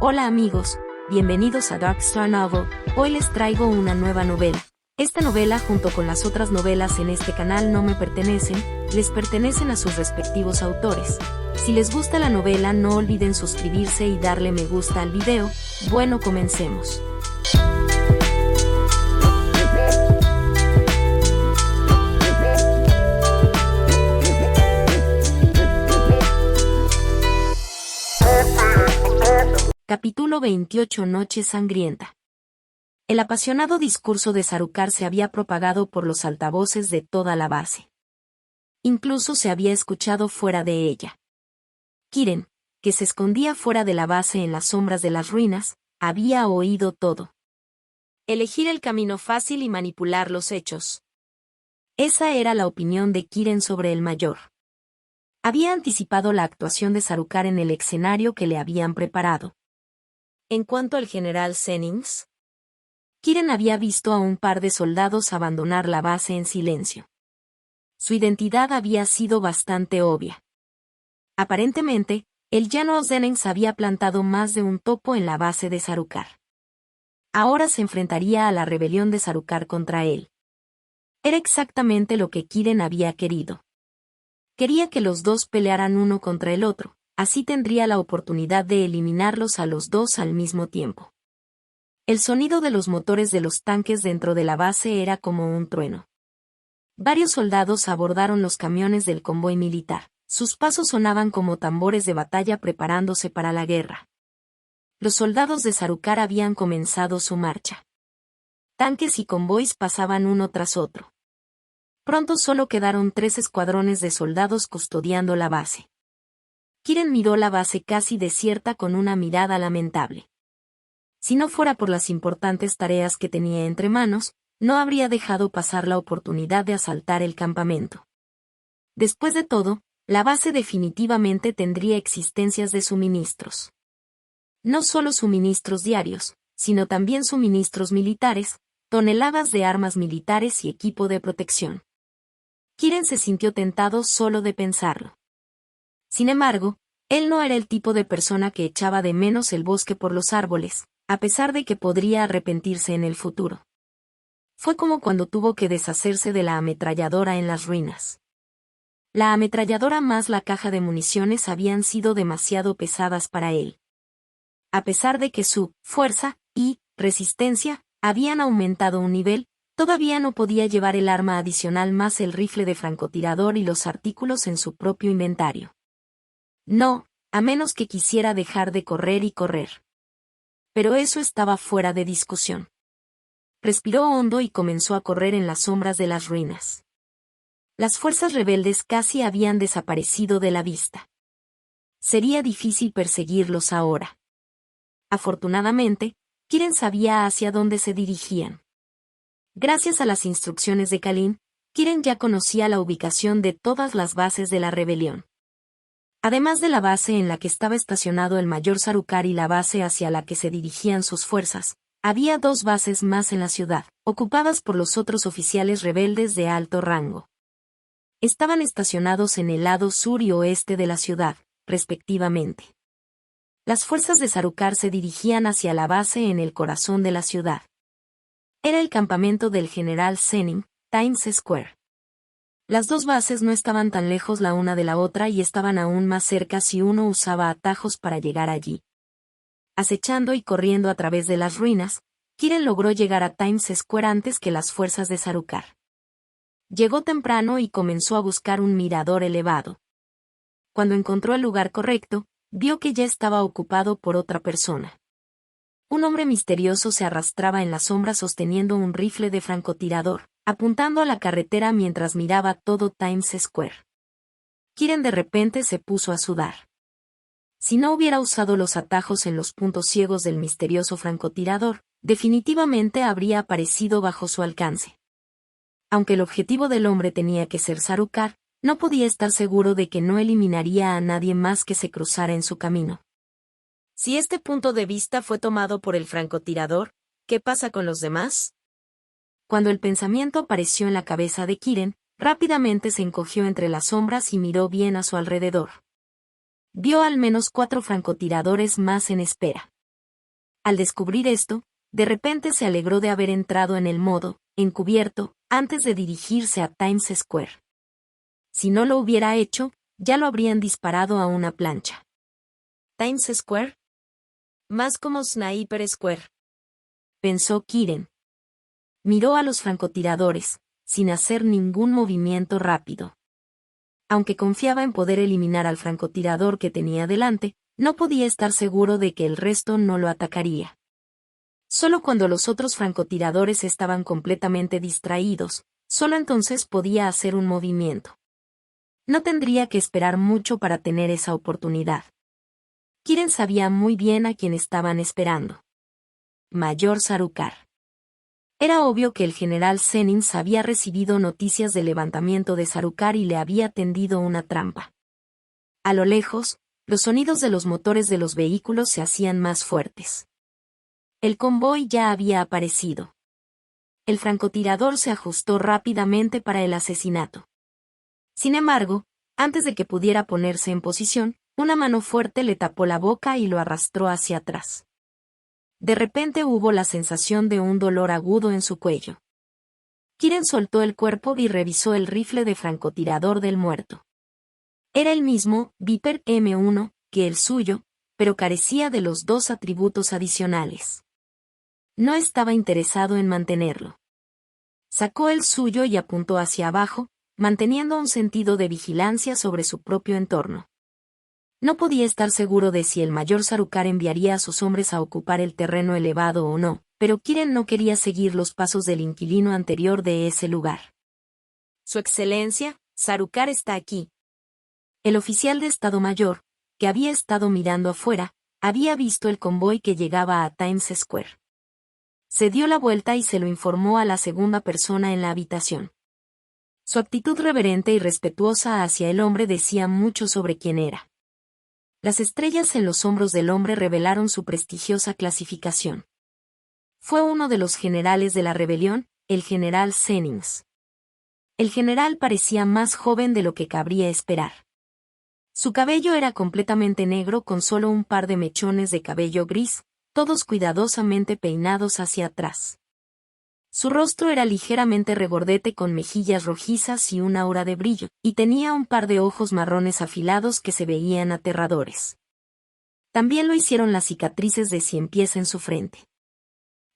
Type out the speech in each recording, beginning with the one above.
Hola amigos, bienvenidos a Dark Star Novel. Hoy les traigo una nueva novela. Esta novela, junto con las otras novelas en este canal, no me pertenecen, les pertenecen a sus respectivos autores. Si les gusta la novela, no olviden suscribirse y darle me gusta al video. Bueno, comencemos. Capítulo 28. Noche sangrienta. El apasionado discurso de Sarukar se había propagado por los altavoces de toda la base. Incluso se había escuchado fuera de ella. Kiren, que se escondía fuera de la base en las sombras de las ruinas, había oído todo. Elegir el camino fácil y manipular los hechos. Esa era la opinión de Kiren sobre el mayor. Había anticipado la actuación de Sarukar en el escenario que le habían preparado. En cuanto al general Sennings, Kiren había visto a un par de soldados abandonar la base en silencio. Su identidad había sido bastante obvia. Aparentemente, el llano Sennings había plantado más de un topo en la base de Sarukar. Ahora se enfrentaría a la rebelión de Sarukar contra él. Era exactamente lo que Kiren había querido. Quería que los dos pelearan uno contra el otro. Así tendría la oportunidad de eliminarlos a los dos al mismo tiempo. El sonido de los motores de los tanques dentro de la base era como un trueno. Varios soldados abordaron los camiones del convoy militar. Sus pasos sonaban como tambores de batalla preparándose para la guerra. Los soldados de Sarukar habían comenzado su marcha. Tanques y convoys pasaban uno tras otro. Pronto solo quedaron 3 escuadrones de soldados custodiando la base. Kiren miró la base casi desierta con una mirada lamentable. Si no fuera por las importantes tareas que tenía entre manos, no habría dejado pasar la oportunidad de asaltar el campamento. Después de todo, la base definitivamente tendría existencias de suministros. No solo suministros diarios, sino también suministros militares, toneladas de armas militares y equipo de protección. Kiren se sintió tentado solo de pensarlo. Sin embargo, él no era el tipo de persona que echaba de menos el bosque por los árboles, a pesar de que podría arrepentirse en el futuro. Fue como cuando tuvo que deshacerse de la ametralladora en las ruinas. La ametralladora más la caja de municiones habían sido demasiado pesadas para él. A pesar de que su fuerza y resistencia habían aumentado un nivel, todavía no podía llevar el arma adicional más el rifle de francotirador y los artículos en su propio inventario. No, a menos que quisiera dejar de correr y correr. Pero eso estaba fuera de discusión. Respiró hondo y comenzó a correr en las sombras de las ruinas. Las fuerzas rebeldes casi habían desaparecido de la vista. Sería difícil perseguirlos ahora. Afortunadamente, Kiren sabía hacia dónde se dirigían. Gracias a las instrucciones de Kalin, Kiren ya conocía la ubicación de todas las bases de la rebelión. Además de la base en la que estaba estacionado el mayor Sarukar y la base hacia la que se dirigían sus fuerzas, había 2 bases más en la ciudad, ocupadas por los otros oficiales rebeldes de alto rango. Estaban estacionados en el lado sur y oeste de la ciudad, respectivamente. Las fuerzas de Sarukar se dirigían hacia la base en el corazón de la ciudad. Era el campamento del general Senning, Times Square. Las 2 bases no estaban tan lejos la una de la otra y estaban aún más cerca si uno usaba atajos para llegar allí. Acechando y corriendo a través de las ruinas, Kiren logró llegar a Times Square antes que las fuerzas de Sarukar. Llegó temprano y comenzó a buscar un mirador elevado. Cuando encontró el lugar correcto, vio que ya estaba ocupado por otra persona. Un hombre misterioso se arrastraba en la sombra sosteniendo un rifle de francotirador, apuntando a la carretera mientras miraba todo Times Square. Kiren de repente se puso a sudar. Si no hubiera usado los atajos en los puntos ciegos del misterioso francotirador, definitivamente habría aparecido bajo su alcance. Aunque el objetivo del hombre tenía que ser Sarukar, no podía estar seguro de que no eliminaría a nadie más que se cruzara en su camino. Si este punto de vista fue tomado por el francotirador, ¿qué pasa con los demás? Cuando el pensamiento apareció en la cabeza de Kiren, rápidamente se encogió entre las sombras y miró bien a su alrededor. Vio al menos 4 francotiradores más en espera. Al descubrir esto, de repente se alegró de haber entrado en el modo encubierto antes de dirigirse a Times Square. Si no lo hubiera hecho, ya lo habrían disparado a una plancha. ¿Times Square? Más como Sniper Square, pensó Kiren. Miró a los francotiradores, sin hacer ningún movimiento rápido. Aunque confiaba en poder eliminar al francotirador que tenía delante, no podía estar seguro de que el resto no lo atacaría. Solo cuando los otros francotiradores estaban completamente distraídos, solo entonces podía hacer un movimiento. No tendría que esperar mucho para tener esa oportunidad. Kiren sabía muy bien a quién estaban esperando. Mayor Sarukar. Era obvio que el general Zenins había recibido noticias del levantamiento de Sarukar y le había tendido una trampa. A lo lejos, los sonidos de los motores de los vehículos se hacían más fuertes. El convoy ya había aparecido. El francotirador se ajustó rápidamente para el asesinato. Sin embargo, antes de que pudiera ponerse en posición, una mano fuerte le tapó la boca y lo arrastró hacia atrás. De repente hubo la sensación de un dolor agudo en su cuello. Kiren soltó el cuerpo y revisó el rifle de francotirador del muerto. Era el mismo Viper M1 que el suyo, pero carecía de los dos atributos adicionales. No estaba interesado en mantenerlo. Sacó el suyo y apuntó hacia abajo, manteniendo un sentido de vigilancia sobre su propio entorno. No podía estar seguro de si el mayor Sarukar enviaría a sus hombres a ocupar el terreno elevado o no, pero Kiren no quería seguir los pasos del inquilino anterior de ese lugar. Su Excelencia, Sarukar está aquí. El oficial de Estado Mayor, que había estado mirando afuera, había visto el convoy que llegaba a Times Square. Se dio la vuelta y se lo informó a la segunda persona en la habitación. Su actitud reverente y respetuosa hacia el hombre decía mucho sobre quién era. Las estrellas en los hombros del hombre revelaron su prestigiosa clasificación. Fue uno de los generales de la rebelión, el general Zenins. El general parecía más joven de lo que cabría esperar. Su cabello era completamente negro con solo un par de mechones de cabello gris, todos cuidadosamente peinados hacia atrás. Su rostro era ligeramente regordete con mejillas rojizas y un aura de brillo, y tenía un par de ojos marrones afilados que se veían aterradores. También lo hicieron las cicatrices de 100 pies en su frente.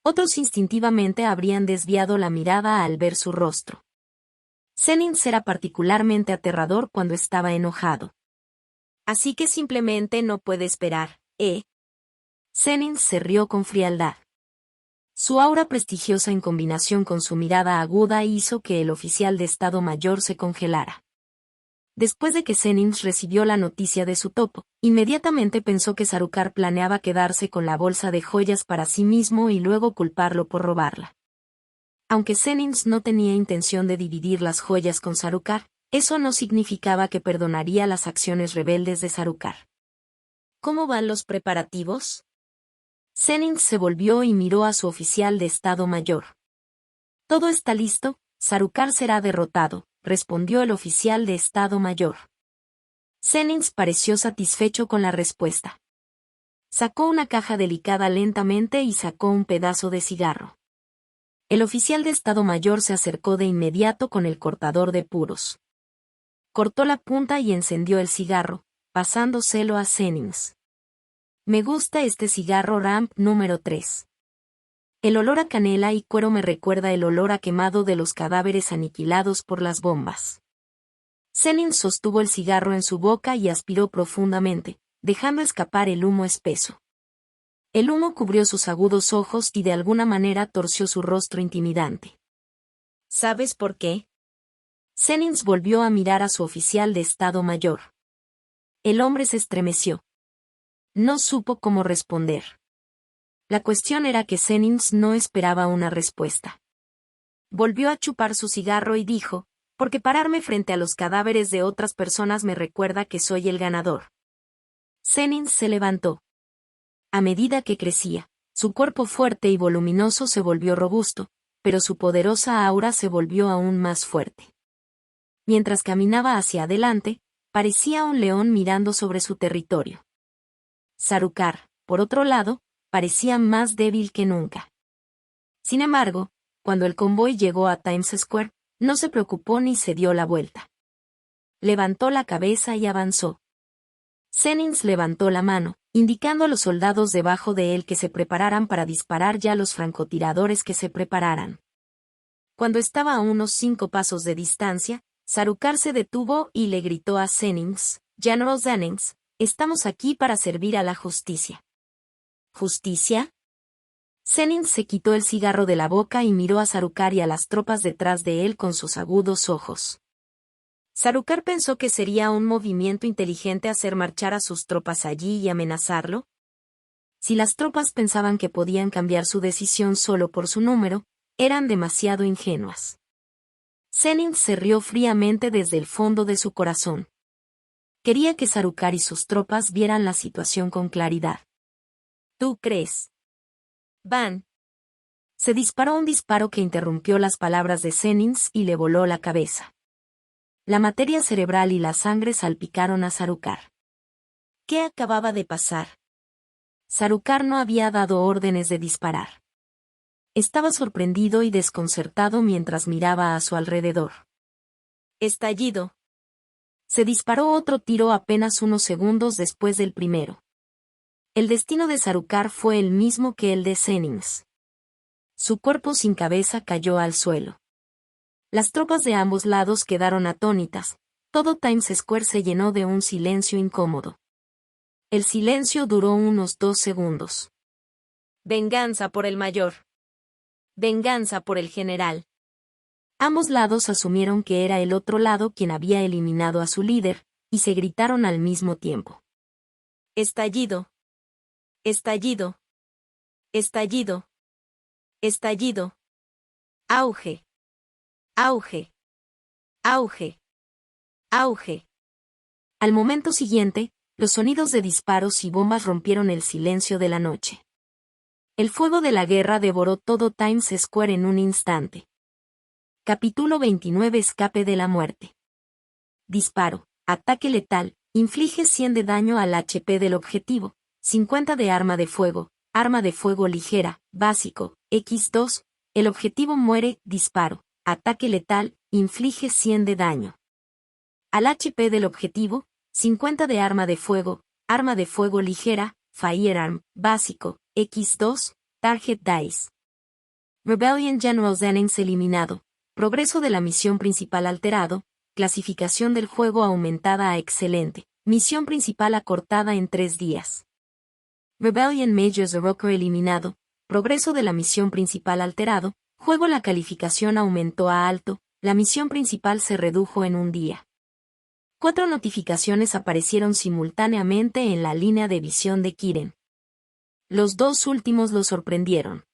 Otros instintivamente habrían desviado la mirada al ver su rostro. Zenins era particularmente aterrador cuando estaba enojado. Así que simplemente no puede esperar, ¿eh? Zenins se rió con frialdad. Su aura prestigiosa en combinación con su mirada aguda hizo que el oficial de Estado Mayor se congelara. Después de que Zenins recibió la noticia de su topo, inmediatamente pensó que Sarukar planeaba quedarse con la bolsa de joyas para sí mismo y luego culparlo por robarla. Aunque Zenins no tenía intención de dividir las joyas con Sarukar, eso no significaba que perdonaría las acciones rebeldes de Sarukar. ¿Cómo van los preparativos? Zenins se volvió y miró a su oficial de Estado Mayor. Todo está listo, Sarukar será derrotado, respondió el oficial de Estado Mayor. Zenins pareció satisfecho con la respuesta. Sacó una caja delicada lentamente y sacó un pedazo de cigarro. El oficial de Estado Mayor se acercó de inmediato con el cortador de puros. Cortó la punta y encendió el cigarro, pasándoselo a Zenins. Me gusta este cigarro Ramp número 3. El olor a canela y cuero me recuerda el olor a quemado de los cadáveres aniquilados por las bombas. Zenins sostuvo el cigarro en su boca y aspiró profundamente, dejando escapar el humo espeso. El humo cubrió sus agudos ojos y de alguna manera torció su rostro intimidante. ¿Sabes por qué? Zenins volvió a mirar a su oficial de Estado Mayor. El hombre se estremeció. No supo cómo responder. La cuestión era que Zenins no esperaba una respuesta. Volvió a chupar su cigarro y dijo, porque pararme frente a los cadáveres de otras personas me recuerda que soy el ganador. Zenins se levantó. A medida que crecía, su cuerpo fuerte y voluminoso se volvió robusto, pero su poderosa aura se volvió aún más fuerte. Mientras caminaba hacia adelante, parecía un león mirando sobre su territorio. Sarukar, por otro lado, parecía más débil que nunca. Sin embargo, cuando el convoy llegó a Times Square, no se preocupó ni se dio la vuelta. Levantó la cabeza y avanzó. Jennings levantó la mano, indicando a los soldados debajo de él que se prepararan para disparar y a los francotiradores que se prepararan. Cuando estaba a unos 5 pasos de distancia, Sarukar se detuvo y le gritó a Jennings: «General Jennings, estamos aquí para servir a la justicia». ¿Justicia? Jennings se quitó el cigarro de la boca y miró a Sarukar y a las tropas detrás de él con sus agudos ojos. Sarukar pensó que sería un movimiento inteligente hacer marchar a sus tropas allí y amenazarlo. Si las tropas pensaban que podían cambiar su decisión solo por su número, eran demasiado ingenuas. Jennings se rió fríamente desde el fondo de su corazón. Quería que Sarukar y sus tropas vieran la situación con claridad. ¿Tú crees? Van. Se disparó un disparo que interrumpió las palabras de Jennings y le voló la cabeza. La materia cerebral y la sangre salpicaron a Sarukar. ¿Qué acababa de pasar? Sarukar no había dado órdenes de disparar. Estaba sorprendido y desconcertado mientras miraba a su alrededor. Estallido. Se disparó otro tiro apenas unos segundos después del primero. El destino de Sarukar fue el mismo que el de Jennings. Su cuerpo sin cabeza cayó al suelo. Las tropas de ambos lados quedaron atónitas. Todo Times Square se llenó de un silencio incómodo. El silencio duró unos 2 segundos. Venganza por el mayor. Venganza por el general. Ambos lados asumieron que era el otro lado quien había eliminado a su líder, y se gritaron al mismo tiempo. Estallido. Estallido. Estallido. Estallido. Auge. Auge. Auge. Auge. Al momento siguiente, los sonidos de disparos y bombas rompieron el silencio de la noche. El fuego de la guerra devoró todo Times Square en un instante. Capítulo 29: Escape de la muerte. Disparo. Ataque letal. Inflige 100 de daño al HP del objetivo. 50 de arma de fuego ligera, básico, X2. El objetivo muere. Disparo. Ataque letal, inflige 100 de daño. Al HP del objetivo, 50 de arma de fuego ligera, Firearm, básico, X2, Target Dice. Rebellion General Jennings eliminado. Progreso de la misión principal alterado. Clasificación del juego aumentada a excelente. Misión principal acortada en 3 días. Rebellion Major Zoroark eliminado. Progreso de la misión principal alterado. Juego la calificación aumentó a alto, la misión principal se redujo en un día. 4 notificaciones aparecieron simultáneamente en la línea de visión de Kiren. Los 2 últimos lo sorprendieron.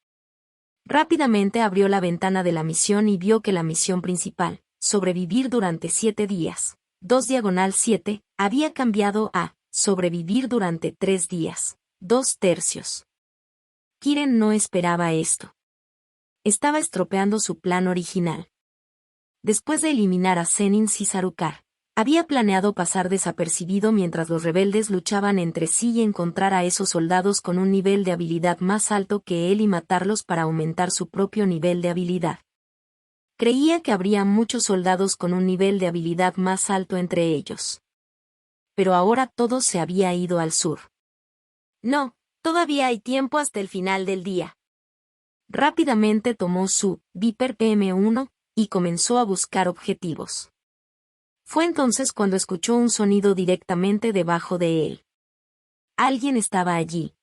Rápidamente abrió la ventana de la misión y vio que la misión principal, sobrevivir durante 7 días, 2/7, había cambiado a sobrevivir durante 3 días, 2/3. Kiren no esperaba esto. Estaba estropeando su plan original. Después de eliminar a Jennings y Sarukar, había planeado pasar desapercibido mientras los rebeldes luchaban entre sí y encontrar a esos soldados con un nivel de habilidad más alto que él y matarlos para aumentar su propio nivel de habilidad. Creía que habría muchos soldados con un nivel de habilidad más alto entre ellos. Pero ahora todo se había ido al sur. No, todavía hay tiempo hasta el final del día. Rápidamente tomó su Viper PM-1 y comenzó a buscar objetivos. Fue entonces cuando escuchó un sonido directamente debajo de él. Alguien estaba allí.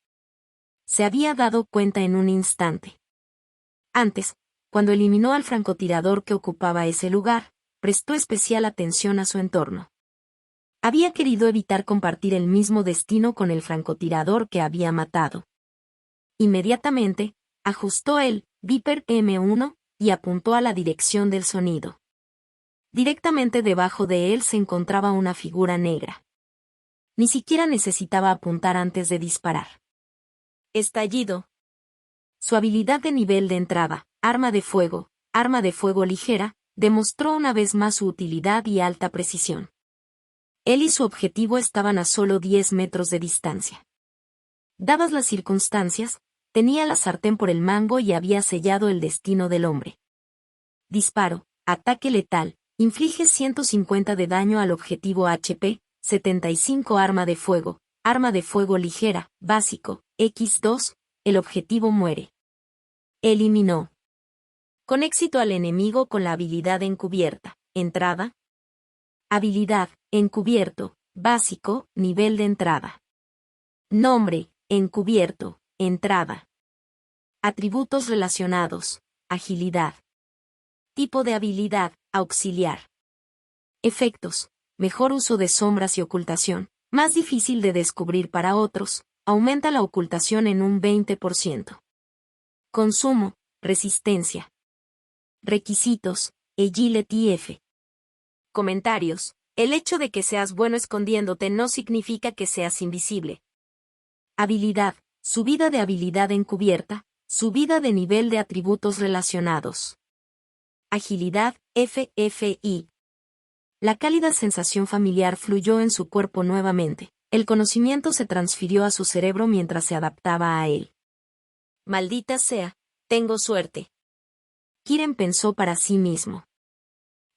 Se había dado cuenta en un instante. Antes, cuando eliminó al francotirador que ocupaba ese lugar, prestó especial atención a su entorno. Había querido evitar compartir el mismo destino con el francotirador que había matado. Inmediatamente, ajustó el Viper M1 y apuntó a la dirección del sonido. Directamente debajo de él se encontraba una figura negra. Ni siquiera necesitaba apuntar antes de disparar. Estallido. Su habilidad de nivel de entrada, arma de fuego ligera, demostró una vez más su utilidad y alta precisión. Él y su objetivo estaban a solo 10 metros de distancia. Dadas las circunstancias, Tenía la sartén por el mango y había sellado el destino del hombre. Disparo, ataque letal, inflige 150 de daño al objetivo HP, 75 arma de fuego ligera, básico, X2, el objetivo muere. Eliminó con éxito al enemigo con la habilidad encubierta. Entrada. Habilidad, encubierto, básico, nivel de entrada. Nombre, encubierto, entrada. Atributos relacionados, agilidad. Tipo de habilidad, auxiliar. Efectos, mejor uso de sombras y ocultación, más difícil de descubrir para otros, aumenta la ocultación en un 20%. Consumo, resistencia. Requisitos, Agility F. Comentarios. El hecho de que seas bueno escondiéndote no significa que seas invisible. Habilidad, subida de habilidad encubierta, subida de nivel de atributos relacionados. Agilidad, FFI. La cálida sensación familiar fluyó en su cuerpo nuevamente. El conocimiento se transfirió a su cerebro mientras se adaptaba a él. Maldita sea, tengo suerte. Kiren pensó para sí mismo.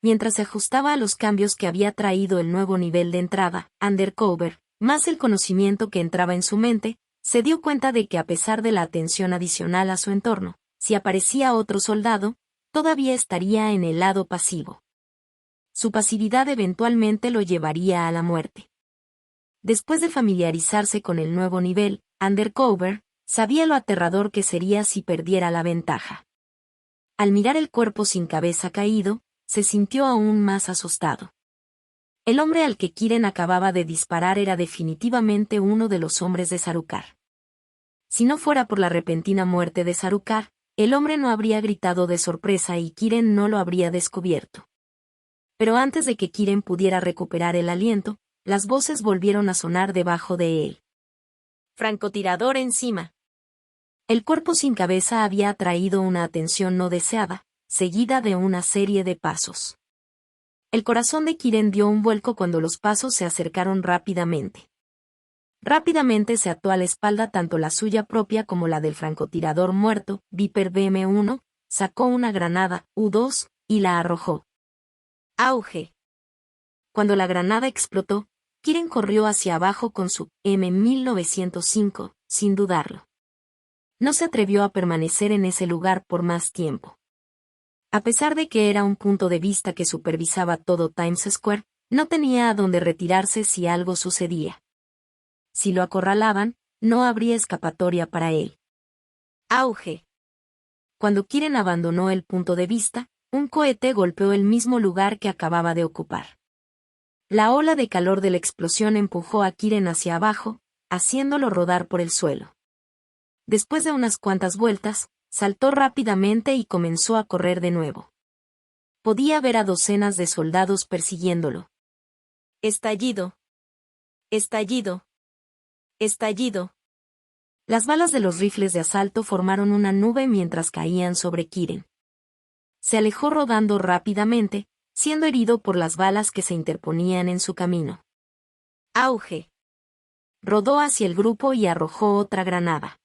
Mientras se ajustaba a los cambios que había traído el nuevo nivel de entrada, Undercover, más el conocimiento que entraba en su mente, se dio cuenta de que a pesar de la atención adicional a su entorno, si aparecía otro soldado, todavía estaría en el lado pasivo. Su pasividad eventualmente lo llevaría a la muerte. Después de familiarizarse con el nuevo nivel, Undercover, sabía lo aterrador que sería si perdiera la ventaja. Al mirar el cuerpo sin cabeza caído, se sintió aún más asustado. El hombre al que Kiren acababa de disparar era definitivamente uno de los hombres de Sarukar. Si no fuera por la repentina muerte de Sarukar, el hombre no habría gritado de sorpresa y Kiren no lo habría descubierto. Pero antes de que Kiren pudiera recuperar el aliento, las voces volvieron a sonar debajo de él. Francotirador encima. El cuerpo sin cabeza había atraído una atención no deseada, seguida de una serie de pasos. El corazón de Kiren dio un vuelco cuando los pasos se acercaron rápidamente. Rápidamente se ató a la espalda tanto la suya propia como la del francotirador muerto, Viper BM1, sacó una granada, U2, y la arrojó. Auge. Cuando la granada explotó, Kiren corrió hacia abajo con su M1905, sin dudarlo. No se atrevió a permanecer en ese lugar por más tiempo. A pesar de que era un punto de vista que supervisaba todo Times Square, no tenía a dónde retirarse si algo sucedía. Si lo acorralaban, no habría escapatoria para él. Auge. Cuando Kiren abandonó el punto de vista, un cohete golpeó el mismo lugar que acababa de ocupar. La ola de calor de la explosión empujó a Kiren hacia abajo, haciéndolo rodar por el suelo. Después de unas cuantas vueltas, saltó rápidamente y comenzó a correr de nuevo. Podía ver a docenas de soldados persiguiéndolo. Estallido. Estallido. Estallido. Las balas de los rifles de asalto formaron una nube mientras caían sobre Kiren. Se alejó rodando rápidamente, siendo herido por las balas que se interponían en su camino. Auge. Rodó hacia el grupo y arrojó otra granada.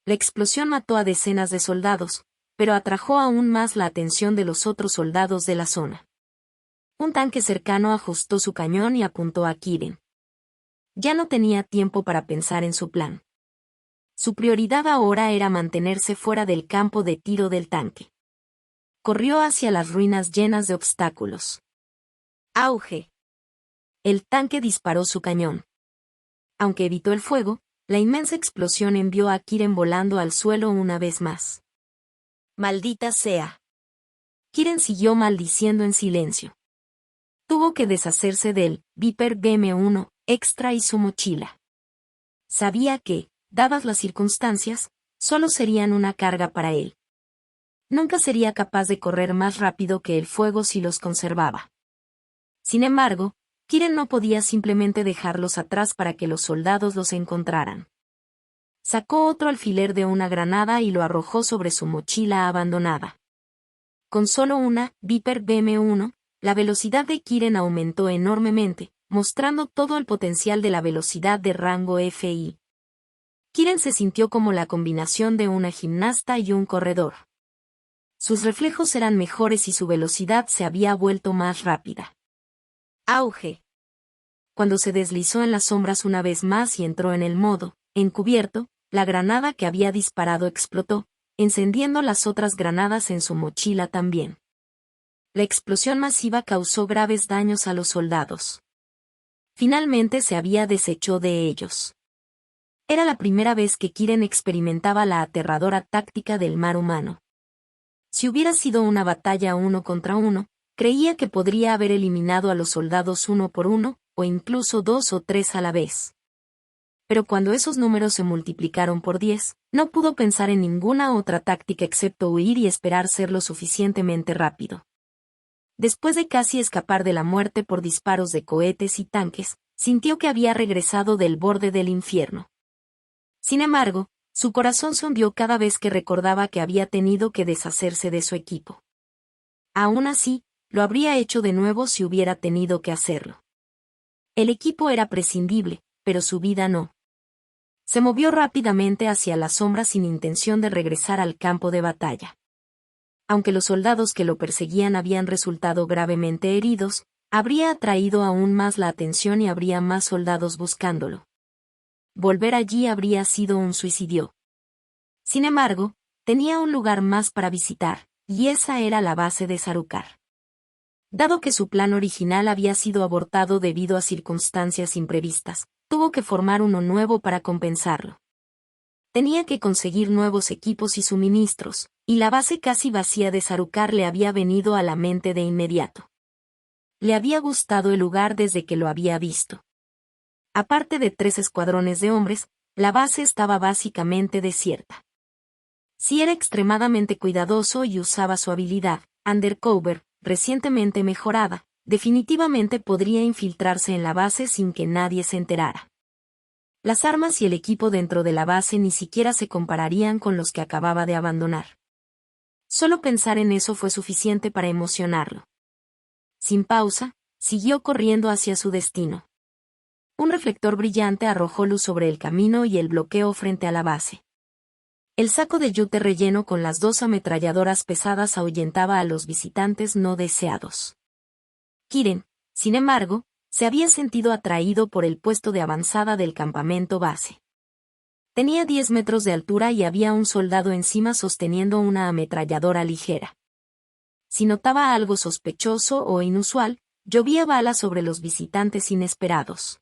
La explosión mató a decenas de soldados, pero atrajo aún más la atención de los otros soldados de la zona. Un tanque cercano ajustó su cañón y apuntó a Kiren. Ya no tenía tiempo para pensar en su plan. Su prioridad ahora era mantenerse fuera del campo de tiro del tanque. Corrió hacia las ruinas llenas de obstáculos. Auge. El tanque disparó su cañón. Aunque evitó el fuego, la inmensa explosión envió a Kiren volando al suelo una vez más. Maldita sea. Kiren siguió maldiciendo en silencio. Tuvo que deshacerse del Viper BM1 extra y su mochila. Sabía que, dadas las circunstancias, solo serían una carga para él. Nunca sería capaz de correr más rápido que el fuego si los conservaba. Sin embargo, Kiren no podía simplemente dejarlos atrás para que los soldados los encontraran. Sacó otro alfiler de una granada y lo arrojó sobre su mochila abandonada. Con solo una Viper BM1, la velocidad de Kiren aumentó enormemente, mostrando todo el potencial de la velocidad de rango FI. Kiren se sintió como la combinación de una gimnasta y un corredor. Sus reflejos eran mejores y su velocidad se había vuelto más rápida. Auge. Cuando se deslizó en las sombras una vez más y entró en el modo encubierto, la granada que había disparado explotó, encendiendo las otras granadas en su mochila también. La explosión masiva causó graves daños a los soldados. Finalmente se había deshecho de ellos. Era la primera vez que Kiren experimentaba la aterradora táctica del mar humano. Si hubiera sido una batalla 1 contra 1, creía que podría haber eliminado a los soldados 1 por 1, o incluso 2 o 3 a la vez. Pero cuando esos números se multiplicaron por 10, no pudo pensar en ninguna otra táctica excepto huir y esperar ser lo suficientemente rápido. Después de casi escapar de la muerte por disparos de cohetes y tanques, sintió que había regresado del borde del infierno. Sin embargo, su corazón se hundió cada vez que recordaba que había tenido que deshacerse de su equipo. Aún así, lo habría hecho de nuevo si hubiera tenido que hacerlo. El equipo era prescindible, pero su vida no. Se movió rápidamente hacia la sombra sin intención de regresar al campo de batalla. Aunque los soldados que lo perseguían habían resultado gravemente heridos, habría atraído aún más la atención y habría más soldados buscándolo. Volver allí habría sido un suicidio. Sin embargo, tenía un lugar más para visitar, y esa era la base de Sarukar. Dado que su plan original había sido abortado debido a circunstancias imprevistas, tuvo que formar uno nuevo para compensarlo. Tenía que conseguir nuevos equipos y suministros, y la base casi vacía de Sarukar le había venido a la mente de inmediato. Le había gustado el lugar desde que lo había visto. Aparte de 3 escuadrones de hombres, la base estaba básicamente desierta. Si era extremadamente cuidadoso y usaba su habilidad, Undercover, recientemente mejorada, definitivamente podría infiltrarse en la base sin que nadie se enterara. Las armas y el equipo dentro de la base ni siquiera se compararían con los que acababa de abandonar. Solo pensar en eso fue suficiente para emocionarlo. Sin pausa, siguió corriendo hacia su destino. Un reflector brillante arrojó luz sobre el camino y el bloqueo frente a la base. El saco de yute relleno con las 2 ametralladoras pesadas ahuyentaba a los visitantes no deseados. Kiren, sin embargo, se había sentido atraído por el puesto de avanzada del campamento base. Tenía 10 metros de altura y había un soldado encima sosteniendo una ametralladora ligera. Si notaba algo sospechoso o inusual, llovía balas sobre los visitantes inesperados.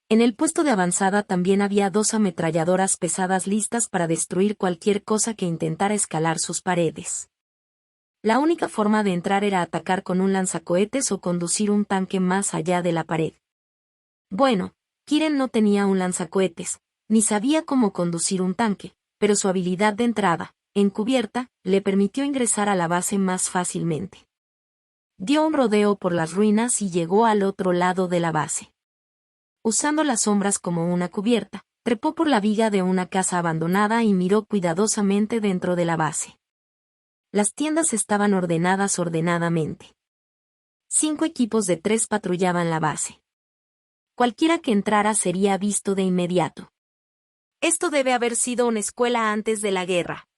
En el puesto de avanzada también había 2 ametralladoras pesadas listas para destruir cualquier cosa que intentara escalar sus paredes. La única forma de entrar era atacar con un lanzacohetes o conducir un tanque más allá de la pared. Bueno, Kiren no tenía un lanzacohetes, ni sabía cómo conducir un tanque, pero su habilidad de entrada, encubierta, le permitió ingresar a la base más fácilmente. Dio un rodeo por las ruinas y llegó al otro lado de la base. Usando las sombras como una cubierta, trepó por la viga de una casa abandonada y miró cuidadosamente dentro de la base. Las tiendas estaban ordenadamente. 5 equipos de 3 patrullaban la base. Cualquiera que entrara sería visto de inmediato. Esto debe haber sido una escuela antes de la guerra.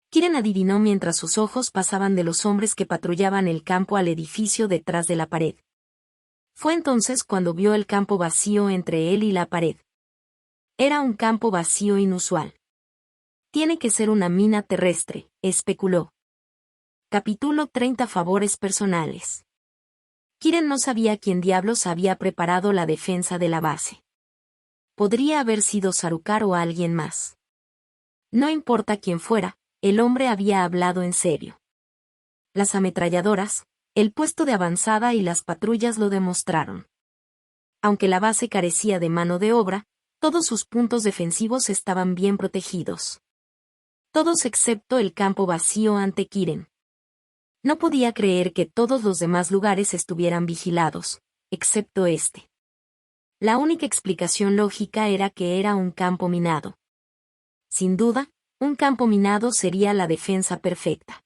Kiren adivinó mientras sus ojos pasaban de los hombres que patrullaban el campo al edificio detrás de la pared. Fue entonces cuando vio el campo vacío entre él y la pared. Era un campo vacío inusual. Tiene que ser una mina terrestre, especuló. Capítulo 30 Favores personales. Kiren no sabía quién diablos había preparado la defensa de la base. Podría haber sido Sarukar o alguien más. No importa quién fuera, el hombre había hablado en serio. Las ametralladoras, el puesto de avanzada y las patrullas lo demostraron. Aunque la base carecía de mano de obra, todos sus puntos defensivos estaban bien protegidos. Todos excepto el campo vacío ante Kiren. No podía creer que todos los demás lugares estuvieran vigilados, excepto este. La única explicación lógica era que era un campo minado. Sin duda, un campo minado sería la defensa perfecta.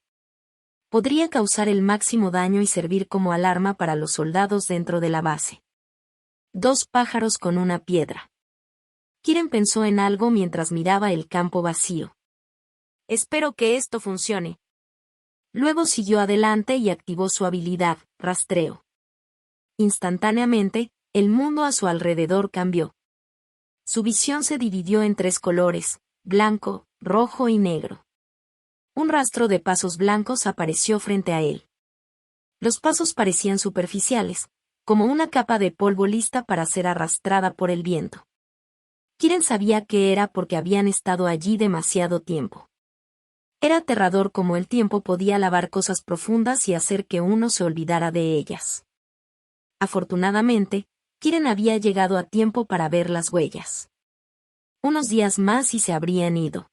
Podría causar el máximo daño y servir como alarma para los soldados dentro de la base. 2 pájaros con una piedra. Kiren pensó en algo mientras miraba el campo vacío. Espero que esto funcione. Luego siguió adelante y activó su habilidad, rastreo. Instantáneamente, el mundo a su alrededor cambió. Su visión se dividió en 3 colores, blanco, rojo y negro. Un rastro de pasos blancos apareció frente a él. Los pasos parecían superficiales, como una capa de polvo lista para ser arrastrada por el viento. Kiren sabía que era porque habían estado allí demasiado tiempo. Era aterrador cómo el tiempo podía lavar cosas profundas y hacer que uno se olvidara de ellas. Afortunadamente, Kiren había llegado a tiempo para ver las huellas. Unos días más y se habrían ido.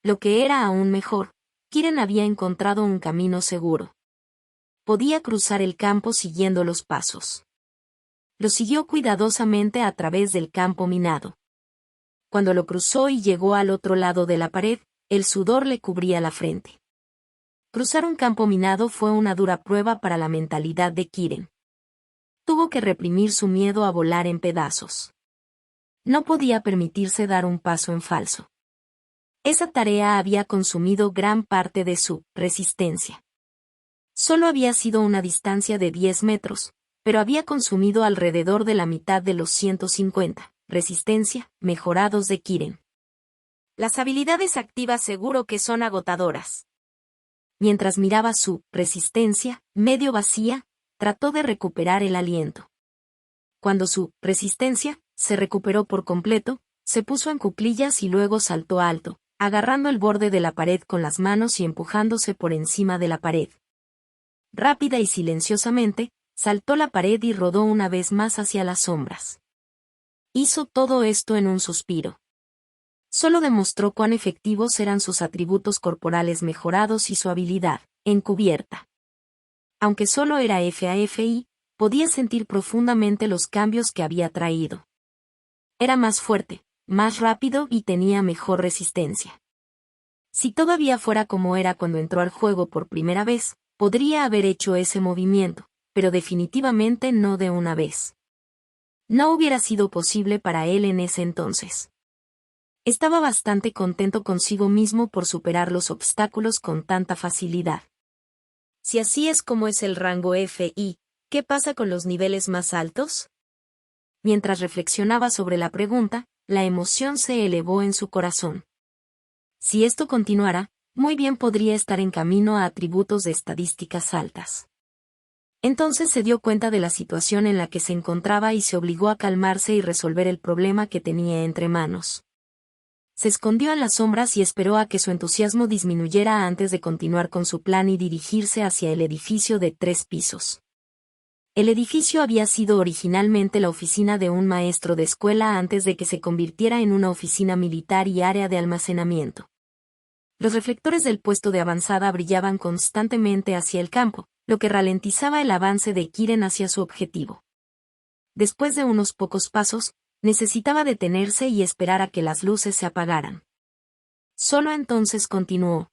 Lo que era aún mejor, Kiren había encontrado un camino seguro. Podía cruzar el campo siguiendo los pasos. Lo siguió cuidadosamente a través del campo minado. Cuando lo cruzó y llegó al otro lado de la pared, el sudor le cubría la frente. Cruzar un campo minado fue una dura prueba para la mentalidad de Kiren. Tuvo que reprimir su miedo a volar en pedazos. No podía permitirse dar un paso en falso. Esa tarea había consumido gran parte de su resistencia. Solo había sido una distancia de 10 metros, pero había consumido alrededor de la mitad de los 150, resistencia, mejorados de Kiren. Las habilidades activas seguro que son agotadoras. Mientras miraba su resistencia, medio vacía, trató de recuperar el aliento. Cuando su resistencia se recuperó por completo, se puso en cuclillas y luego saltó alto, agarrando el borde de la pared con las manos y empujándose por encima de la pared. Rápida y silenciosamente, saltó la pared y rodó una vez más hacia las sombras. Hizo todo esto en un suspiro. Solo demostró cuán efectivos eran sus atributos corporales mejorados y su habilidad, encubierta. Aunque solo era FAFI, podía sentir profundamente los cambios que había traído. Era más fuerte, más rápido y tenía mejor resistencia. Si todavía fuera como era cuando entró al juego por primera vez, podría haber hecho ese movimiento, pero definitivamente no de una vez. No hubiera sido posible para él en ese entonces. Estaba bastante contento consigo mismo por superar los obstáculos con tanta facilidad. Si así es como es el rango FI, ¿qué pasa con los niveles más altos? Mientras reflexionaba sobre la pregunta, la emoción se elevó en su corazón. Si esto continuara, muy bien podría estar en camino a atributos de estadísticas altas. Entonces se dio cuenta de la situación en la que se encontraba y se obligó a calmarse y resolver el problema que tenía entre manos. Se escondió en las sombras y esperó a que su entusiasmo disminuyera antes de continuar con su plan y dirigirse hacia el edificio de 3 pisos. El edificio había sido originalmente la oficina de un maestro de escuela antes de que se convirtiera en una oficina militar y área de almacenamiento. Los reflectores del puesto de avanzada brillaban constantemente hacia el campo, lo que ralentizaba el avance de Kiren hacia su objetivo. Después de unos pocos pasos, necesitaba detenerse y esperar a que las luces se apagaran. Solo entonces continuó.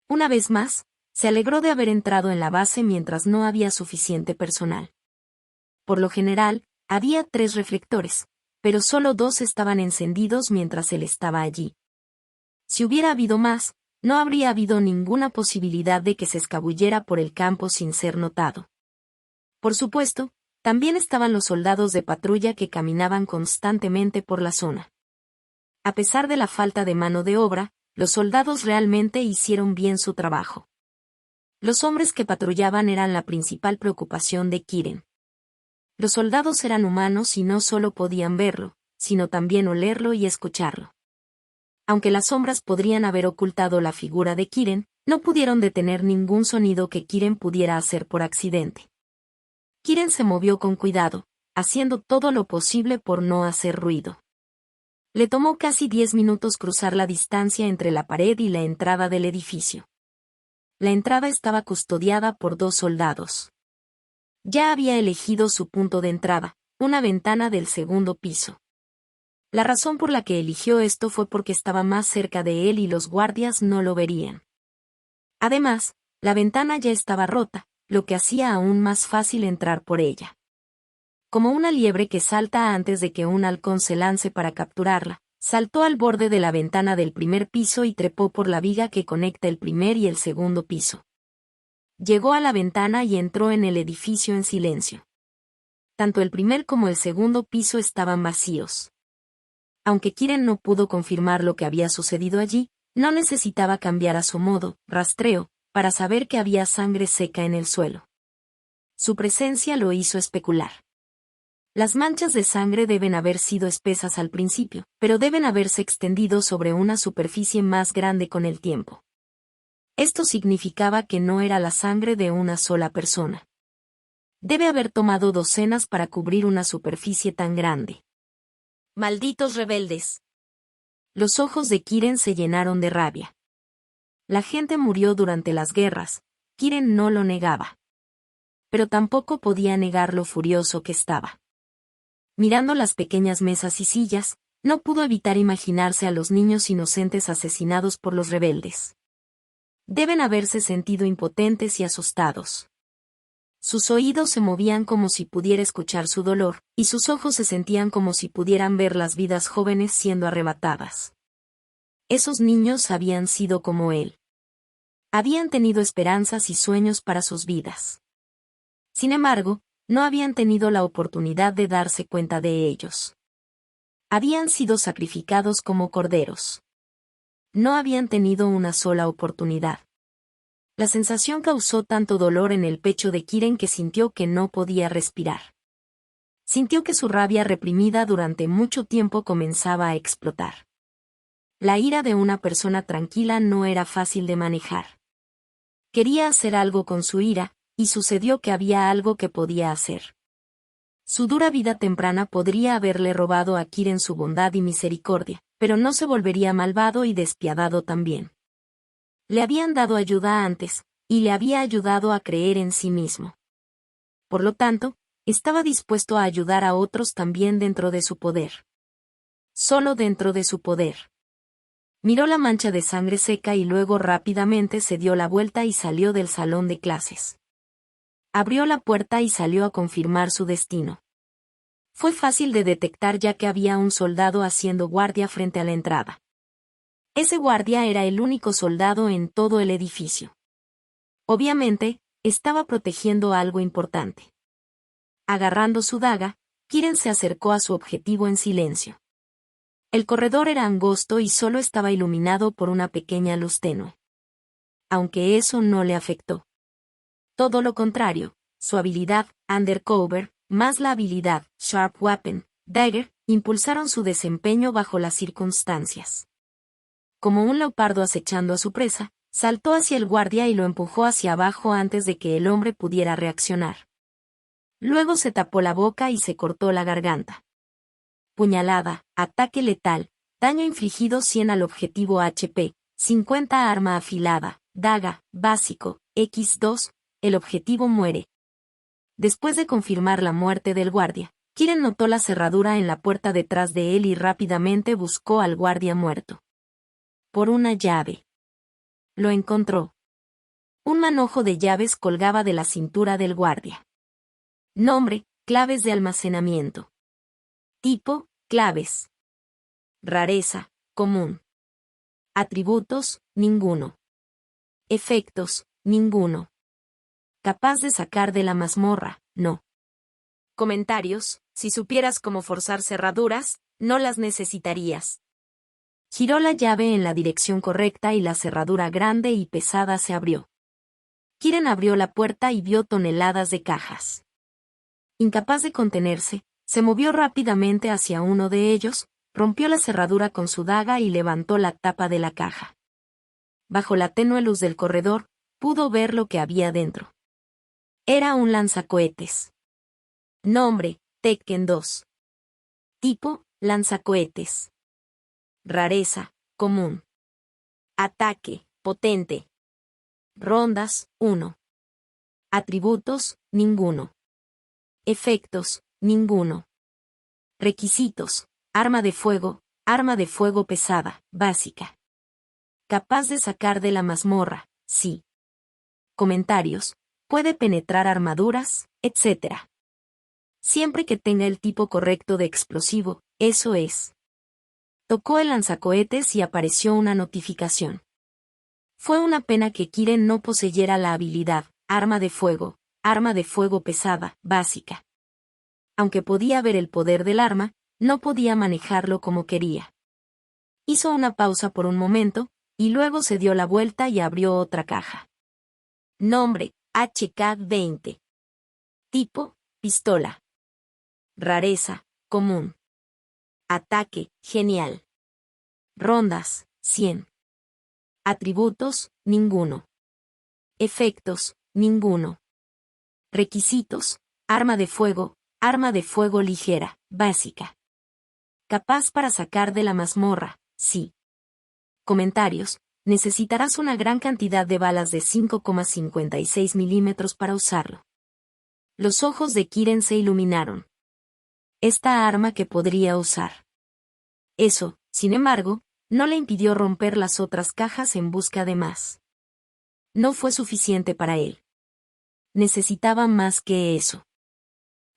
Una vez más, se alegró de haber entrado en la base mientras no había suficiente personal. Por lo general, había 3 reflectores, pero solo 2 estaban encendidos mientras él estaba allí. Si hubiera habido más, no habría habido ninguna posibilidad de que se escabullera por el campo sin ser notado. Por supuesto, también estaban los soldados de patrulla que caminaban constantemente por la zona. A pesar de la falta de mano de obra, los soldados realmente hicieron bien su trabajo. Los hombres que patrullaban eran la principal preocupación de Kiren. Los soldados eran humanos y no solo podían verlo, sino también olerlo y escucharlo. Aunque las sombras podrían haber ocultado la figura de Kiren, no pudieron detener ningún sonido que Kiren pudiera hacer por accidente. Kiren se movió con cuidado, haciendo todo lo posible por no hacer ruido. Le tomó casi 10 minutos cruzar la distancia entre la pared y la entrada del edificio. La entrada estaba custodiada por 2 soldados. Ya había elegido su punto de entrada, una ventana del 2º piso. La razón por la que eligió esto fue porque estaba más cerca de él y los guardias no lo verían. Además, la ventana ya estaba rota, lo que hacía aún más fácil entrar por ella. Como una liebre que salta antes de que un halcón se lance para capturarla, saltó al borde de la ventana del primer piso y trepó por la viga que conecta el primer y el segundo piso. Llegó a la ventana y entró en el edificio en silencio. Tanto el primer como el segundo piso estaban vacíos. Aunque Kiren no pudo confirmar lo que había sucedido allí, no necesitaba cambiar a su modo, rastreo, para saber que había sangre seca en el suelo. Su presencia lo hizo especular. Las manchas de sangre deben haber sido espesas al principio, pero deben haberse extendido sobre una superficie más grande con el tiempo. Esto significaba que no era la sangre de una sola persona. Debe haber tomado docenas para cubrir una superficie tan grande. ¡Malditos rebeldes! Los ojos de Kiren se llenaron de rabia. La gente murió durante las guerras, Kiren no lo negaba. Pero tampoco podía negar lo furioso que estaba. Mirando las pequeñas mesas y sillas, no pudo evitar imaginarse a los niños inocentes asesinados por los rebeldes. Deben haberse sentido impotentes y asustados. Sus oídos se movían como si pudiera escuchar su dolor, y sus ojos se sentían como si pudieran ver las vidas jóvenes siendo arrebatadas. Esos niños habían sido como él. Habían tenido esperanzas y sueños para sus vidas. Sin embargo, no habían tenido la oportunidad de darse cuenta de ellos. Habían sido sacrificados como corderos. No habían tenido una sola oportunidad. La sensación causó tanto dolor en el pecho de Kiren que sintió que no podía respirar. Sintió que su rabia reprimida durante mucho tiempo comenzaba a explotar. La ira de una persona tranquila no era fácil de manejar. Quería hacer algo con su ira, y sucedió que había algo que podía hacer. Su dura vida temprana podría haberle robado a Kiren su bondad y misericordia, pero no se volvería malvado y despiadado también. Le habían dado ayuda antes, y le había ayudado a creer en sí mismo. Por lo tanto, estaba dispuesto a ayudar a otros también dentro de su poder. Solo dentro de su poder. Miró la mancha de sangre seca y luego rápidamente se dio la vuelta y salió del salón de clases. Abrió la puerta y salió a confirmar su destino. Fue fácil de detectar ya que había un soldado haciendo guardia frente a la entrada. Ese guardia era el único soldado en todo el edificio. Obviamente, estaba protegiendo algo importante. Agarrando su daga, Kiren se acercó a su objetivo en silencio. El corredor era angosto y solo estaba iluminado por una pequeña luz tenue. Aunque eso no le afectó. Todo lo contrario, su habilidad, Undercover, más la habilidad, Sharp Weapon, Dagger, impulsaron su desempeño bajo las circunstancias. Como un leopardo acechando a su presa, saltó hacia el guardia y lo empujó hacia abajo antes de que el hombre pudiera reaccionar. Luego se tapó la boca y se cortó la garganta. Puñalada, ataque letal, daño infligido 100 al objetivo HP, 50 arma afilada, daga, básico, X2, el objetivo muere. Después de confirmar la muerte del guardia, Kiren notó la cerradura en la puerta detrás de él y rápidamente buscó al guardia muerto. Por una llave. Lo encontró. Un manojo de llaves colgaba de la cintura del guardia. Nombre, claves de almacenamiento. Tipo, claves. Rareza, común. Atributos, ninguno. Efectos, ninguno. Capaz de sacar de la mazmorra, no. Comentarios, si supieras cómo forzar cerraduras, no las necesitarías. Giró la llave en la dirección correcta y la cerradura grande y pesada se abrió. Kiren abrió la puerta y vio toneladas de cajas. Incapaz de contenerse, se movió rápidamente hacia uno de ellos, rompió la cerradura con su daga y levantó la tapa de la caja. Bajo la tenue luz del corredor, pudo ver lo que había dentro. Era un lanzacohetes. Nombre, Tekken 2. Tipo, lanzacohetes. Rareza, común. Ataque, potente. Rondas, 1. Atributos, ninguno. Efectos, ninguno. Requisitos, arma de fuego pesada, básica. Capaz de sacar de la mazmorra, sí. Comentarios, puede penetrar armaduras, etc. Siempre que tenga el tipo correcto de explosivo, eso es. Tocó el lanzacohetes y apareció una notificación. Fue una pena que Kiren no poseyera la habilidad, arma de fuego pesada, básica. Aunque podía ver el poder del arma, no podía manejarlo como quería. Hizo una pausa por un momento, y luego se dio la vuelta y abrió otra caja. Nombre, HK-20. Tipo, pistola. Rareza, común. Ataque, genial. Rondas, 100. Atributos, ninguno. Efectos, ninguno. Requisitos, arma de fuego ligera, básica. Capaz para sacar de la mazmorra, sí. Comentarios, necesitarás una gran cantidad de balas de 5,56 milímetros para usarlo. Los ojos de Kiren se iluminaron. Esta arma que podría usar. Eso, sin embargo, no le impidió romper las otras cajas en busca de más. No fue suficiente para él. Necesitaba más que eso.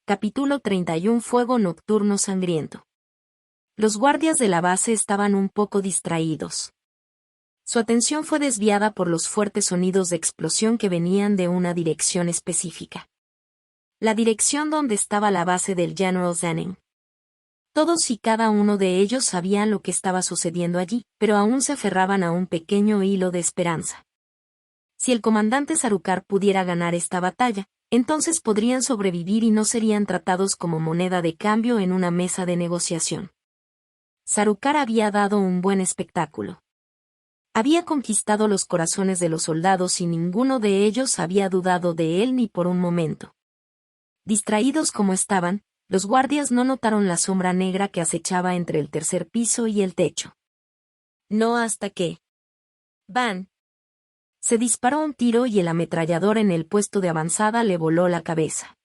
Capítulo 31. Fuego nocturno sangriento. Los guardias de la base estaban un poco distraídos. Su atención fue desviada por los fuertes sonidos de explosión que venían de una dirección específica. La dirección donde estaba la base del General Zanning. Todos y cada uno de ellos sabían lo que estaba sucediendo allí, pero aún se aferraban a un pequeño hilo de esperanza. Si el comandante Sarukar pudiera ganar esta batalla, entonces podrían sobrevivir y no serían tratados como moneda de cambio en una mesa de negociación. Sarukar había dado un buen espectáculo. Había conquistado los corazones de los soldados y ninguno de ellos había dudado de él ni por un momento. Distraídos como estaban, los guardias no notaron la sombra negra que acechaba entre el tercer piso y el techo. No hasta que... ¡Van! Se disparó un tiro y el ametrallador en el puesto de avanzada le voló la cabeza.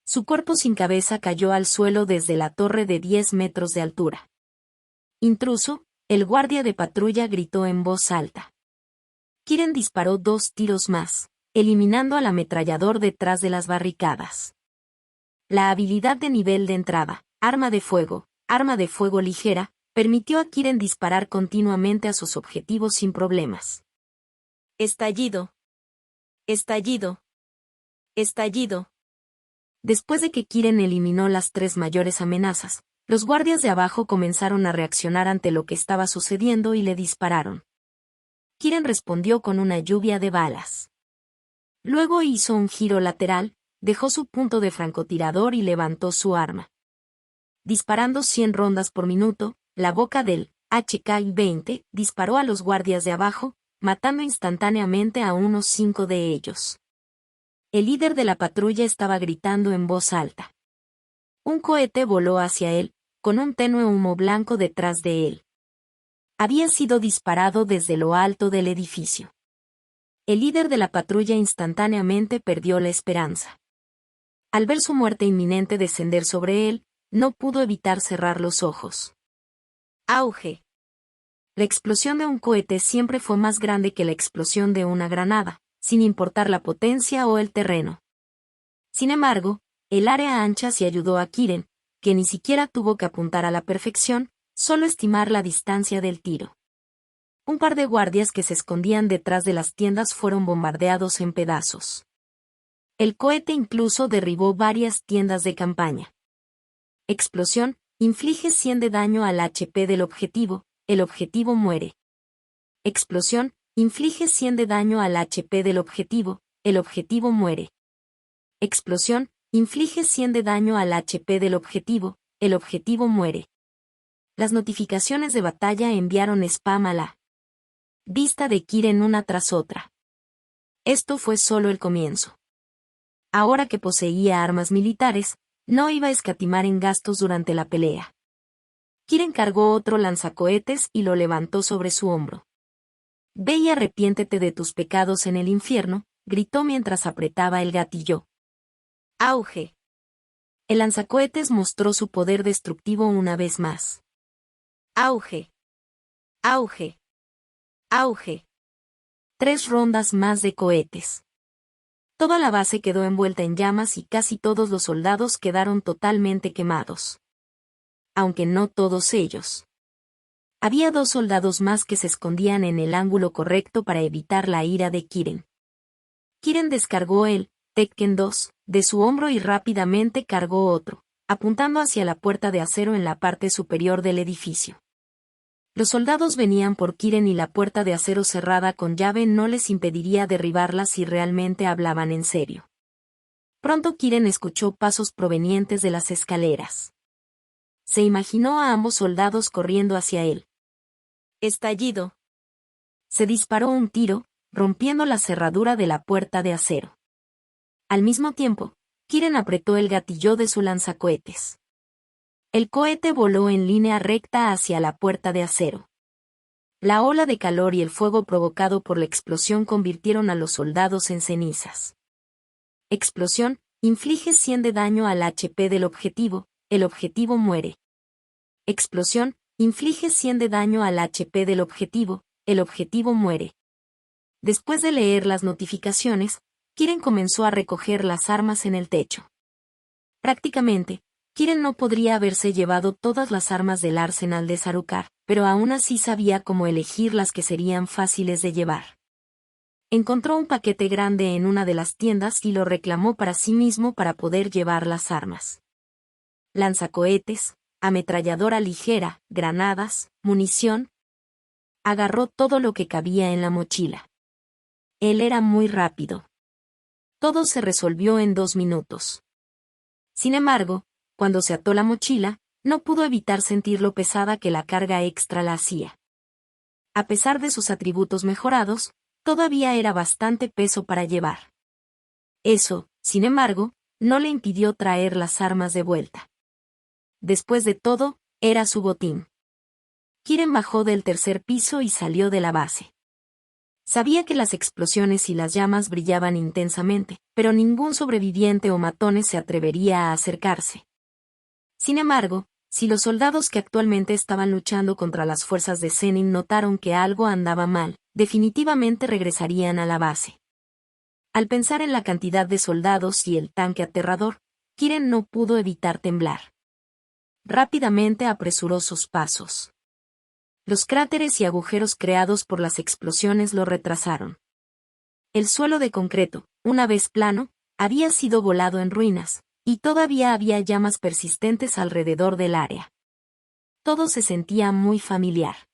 Su cuerpo sin cabeza cayó al suelo desde la torre de 10 metros de altura. Intruso, el guardia de patrulla gritó en voz alta. Kiren disparó 2 tiros más, eliminando al ametrallador detrás de las barricadas. La habilidad de nivel de entrada, arma de fuego ligera, permitió a Kiren disparar continuamente a sus objetivos sin problemas. Estallido. Estallido. Estallido. Después de que Kiren eliminó las 3 mayores amenazas, los guardias de abajo comenzaron a reaccionar ante lo que estaba sucediendo y le dispararon. Kiren respondió con una lluvia de balas. Luego hizo un giro lateral, dejó su punto de francotirador y levantó su arma. Disparando 100 rondas por minuto, la boca del HK-20 disparó a los guardias de abajo, matando instantáneamente a unos 5 de ellos. El líder de la patrulla estaba gritando en voz alta. Un cohete voló hacia él, con un tenue humo blanco detrás de él. Había sido disparado desde lo alto del edificio. El líder de la patrulla instantáneamente perdió la esperanza. Al ver su muerte inminente descender sobre él, no pudo evitar cerrar los ojos. Auge. La explosión de un cohete siempre fue más grande que la explosión de una granada, sin importar la potencia o el terreno. Sin embargo, el área ancha sí ayudó a Kiren, que ni siquiera tuvo que apuntar a la perfección, solo estimar la distancia del tiro. Un par de guardias que se escondían detrás de las tiendas fueron bombardeados en pedazos. El cohete incluso derribó varias tiendas de campaña. Explosión, inflige 100 de daño al HP del objetivo, el objetivo muere. Explosión, inflige 100 de daño al HP del objetivo, el objetivo muere. Explosión, inflige 100 de daño al HP del objetivo, el objetivo muere. Las notificaciones de batalla enviaron spam a la vista de Kiren una tras otra. Esto fue solo el comienzo. Ahora que poseía armas militares, no iba a escatimar en gastos durante la pelea. Kiren cargó otro lanzacohetes y lo levantó sobre su hombro. Ve y arrepiéntete de tus pecados en el infierno, gritó mientras apretaba el gatillo. Auge. El lanzacohetes mostró su poder destructivo una vez más. Auge. Auge. Auge. 3 rondas más de cohetes. Toda la base quedó envuelta en llamas y casi todos los soldados quedaron totalmente quemados. Aunque no todos ellos. Había 2 soldados más que se escondían en el ángulo correcto para evitar la ira de Kiren. Kiren descargó el Tekken 2 de su hombro y rápidamente cargó otro, apuntando hacia la puerta de acero en la parte superior del edificio. Los soldados venían por Kiren y la puerta de acero cerrada con llave no les impediría derribarla si realmente hablaban en serio. Pronto Kiren escuchó pasos provenientes de las escaleras. Se imaginó a ambos soldados corriendo hacia él. Estallido. Se disparó un tiro, rompiendo la cerradura de la puerta de acero. Al mismo tiempo, Kiren apretó el gatillo de su lanzacohetes. El cohete voló en línea recta hacia la puerta de acero. La ola de calor y el fuego provocado por la explosión convirtieron a los soldados en cenizas. Explosión, inflige 100 de daño al HP del objetivo, el objetivo muere. Explosión, inflige 100 de daño al HP del objetivo, el objetivo muere. Después de leer las notificaciones, Kiren comenzó a recoger las armas en el techo. Prácticamente, Kiren no podría haberse llevado todas las armas del arsenal de Sarukar, pero aún así sabía cómo elegir las que serían fáciles de llevar. Encontró un paquete grande en una de las tiendas y lo reclamó para sí mismo para poder llevar las armas. Lanzacohetes, ametralladora ligera, granadas, munición. Agarró todo lo que cabía en la mochila. Él era muy rápido. Todo se resolvió en 2 minutos. Sin embargo, cuando se ató la mochila, no pudo evitar sentir lo pesada que la carga extra la hacía. A pesar de sus atributos mejorados, todavía era bastante peso para llevar. Eso, sin embargo, no le impidió traer las armas de vuelta. Después de todo, era su botín. Kiren bajó del 3er piso y salió de la base. Sabía que las explosiones y las llamas brillaban intensamente, pero ningún sobreviviente o matones se atrevería a acercarse. Sin embargo, si los soldados que actualmente estaban luchando contra las fuerzas de Zenin notaron que algo andaba mal, definitivamente regresarían a la base. Al pensar en la cantidad de soldados y el tanque aterrador, Kiren no pudo evitar temblar. Rápidamente apresuró sus pasos. Los cráteres y agujeros creados por las explosiones lo retrasaron. El suelo de concreto, una vez plano, había sido volado en ruinas, y todavía había llamas persistentes alrededor del área. Todo se sentía muy familiar.